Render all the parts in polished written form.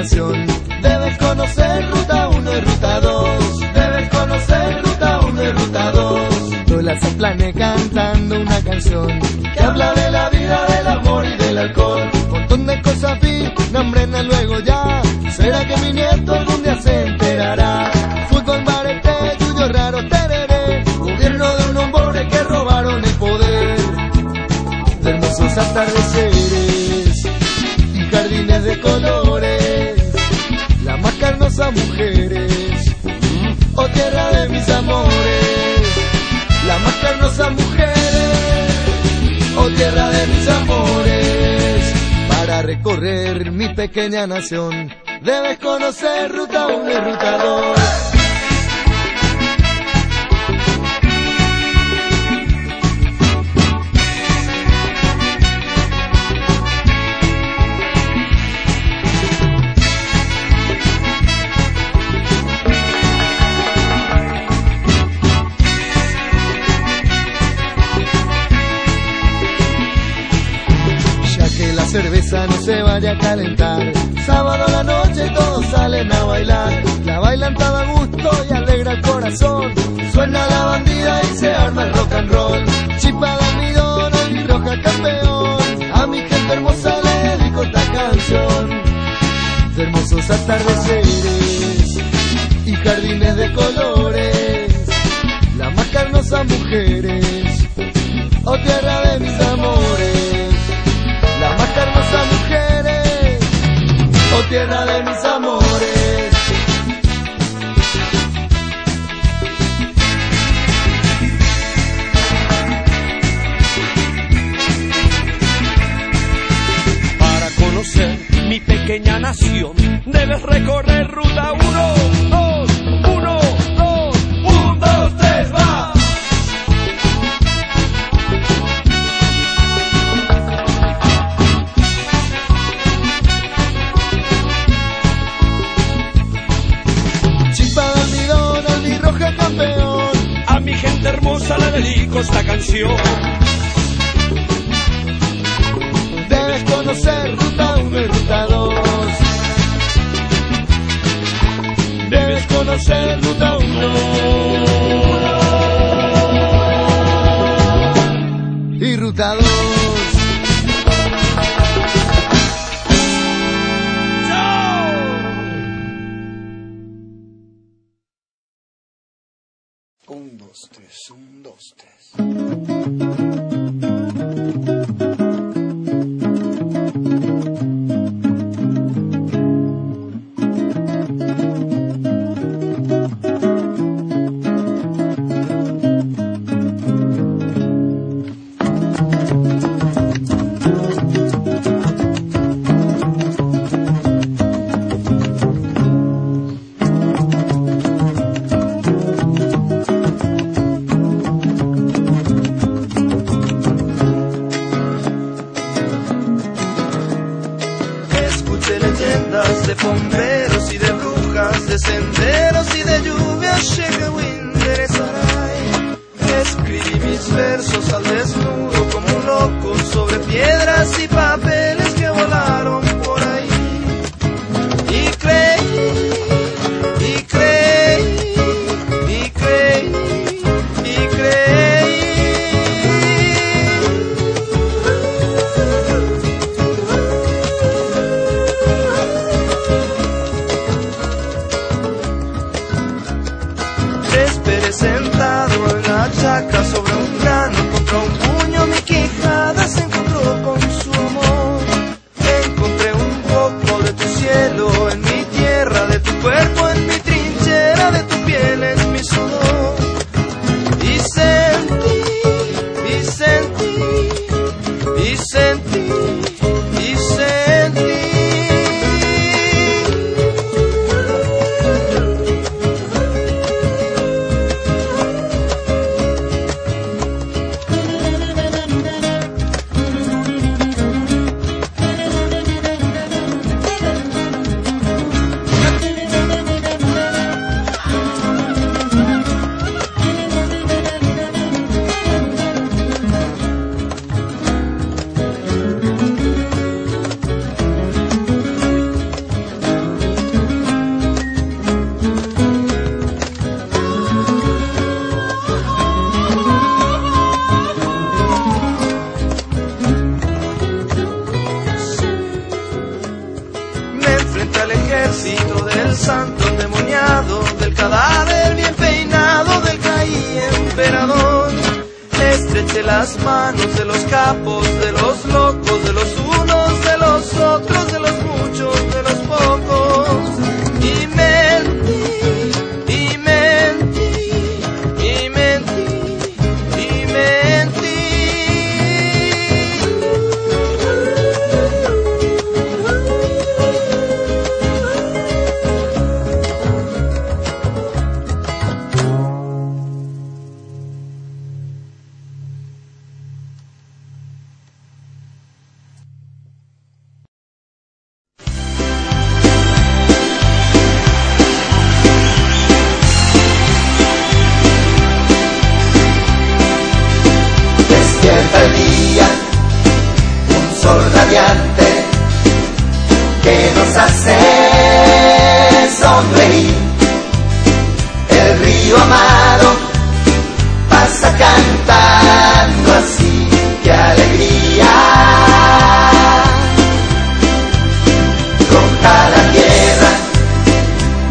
nación. Debes conocer Ruta 1 y Ruta 2. Debes conocer Ruta 1 y Ruta 2. Lola Zaplane cantando una canción que habla de la vida, del amor y del alcohol. Montón de cosas vi, nombrena luego ya. ¿Será que mi nieto algún día se enterará? Fútbol, barete, yuyo raro, tereré. Gobierno de unos pobres que robaron el poder. De hermosos atardeceres y jardines de colores. Las más carnosas mujeres, oh tierra de mis amores. Las más carnosas mujeres, oh tierra de mis amores. Para recorrer mi pequeña nación, debes conocer Ruta 1 y Ruta 2. Cerveza no se vaya a calentar. Sábado a la noche todos salen a bailar. La bailan todo a gusto y alegra el corazón. Suena la bandida y se arma el rock and roll. Chipa de almidón, albirroja campeón. A mi gente hermosa le dedico esta canción. De hermosos atardeceres y jardines de colores. Las más carnosas mujeres, oh tierra de mis amores. Las más carnosas mujeres, oh tierra de mis amores. Para conocer mi pequeña nación, debes recorrer Ruta 1, 2, 1, 2, 1, 2, 3, va. Campeón. A mi gente hermosa le dedico esta canción. Debes conocer Ruta 1 y Ruta 2. Debes conocer Ruta 1 y Ruta 2. Un, dos, tres, un, dos, tres. De bomberos y de brujas, de senderos y de lluvias, llega Winderesaray. Escribí mis versos al desnudo como un loco sobre piedras y papeles que volaron por ahí. Y creí, y creí, y creí, y creí. Sentado en la chacra sobre un grano, contra un puño mi quijada se encontró con su amor. Encontré un poco de tu cielo en mi tierra, de tu cuerpo en mi trinchera, de tu piel en mi sudor. Y sentí, y sentí, y sentí, y sentí. de las manos de los capos, de los locos, de los unos, de los otros, de los muchos, de los pocos. Y mentí, y mentí, y mentí, y mentí. Despierta el día, un sol radiante que nos hace sonreír. El río amado pasa cantando así, qué alegría. Roja la tierra,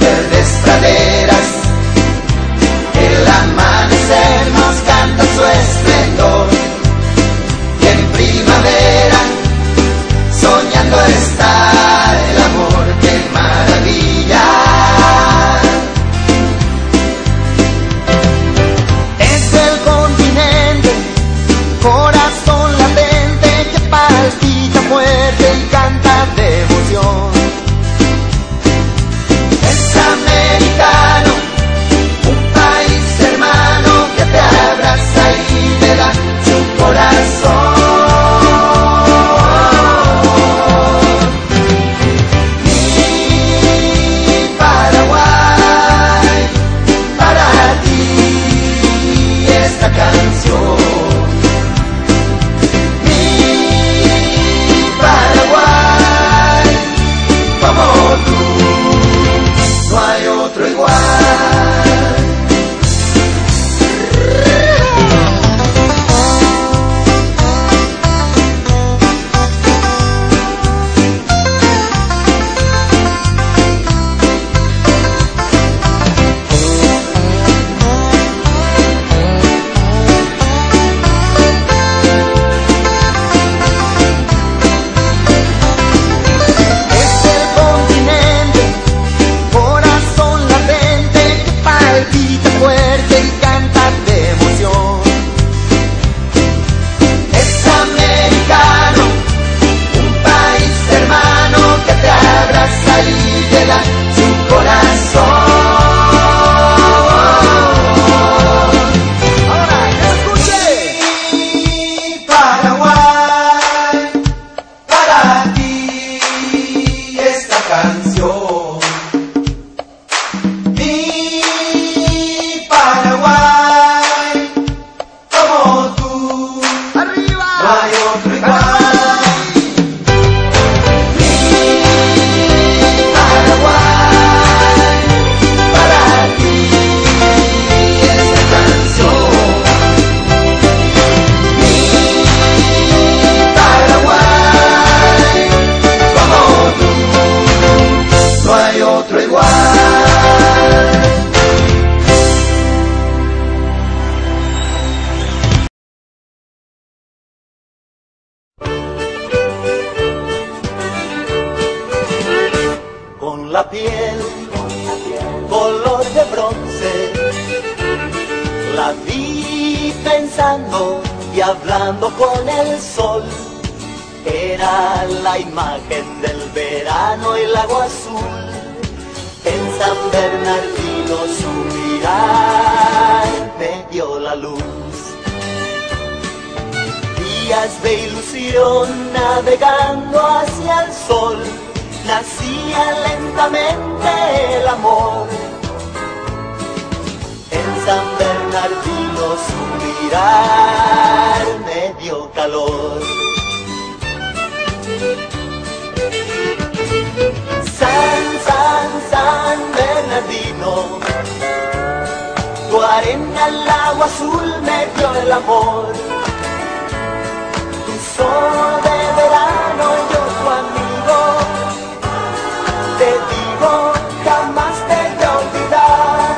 verdes praderas, el amanecer nos canta su esplendor. Y en primavera, soñando está el amor, qué maravilla. Es el continente, corazón latente que palpita fuerte y canta de emoción. Es americano, un país hermano que te abraza y te da su corazón. Mi Paraguay, para ti esta canción. Mi Paraguay, como tú, no hay otro igual. Es el continente, corazón latente que palpita fuerte y canta de emoción. Es americano, un país hermano que te abraza y te da su corazón. Ahora, que escuche. Mi Paraguay, para ti esta canción. Mi Paraguay, como tú, arriba, no hay otro igual. Mi Paraguay, para ti esta canción. Mi Paraguay, como tú, no hay otro igual. Con la piel, color de bronce, la vi pensando y hablando con el sol. Era la imagen del verano y el agua azul. En San Bernardino su mirar me dio la luz. Días de ilusión navegando hacia el sol, nacía lentamente el amor. En San Bernardino su mirar me dio calor. San Bernardino, tu arena al agua azul me dio el amor. Tu sol de verano, yo tu amigo, te digo, jamás te voy a olvidar.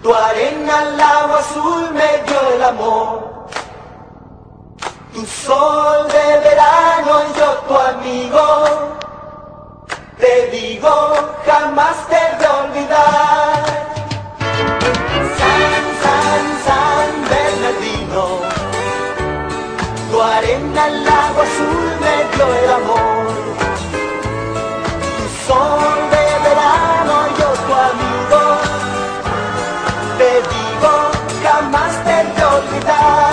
Tu arena al agua azul me dio el amor. Tu sol de verano y yo tu amigo. Te digo, jamás te voy a olvidar. San Bernardino. Tu arena al agua azul me dio el amor. Tu sol de verano y yo tu amigo. Te digo, jamás te voy a olvidar.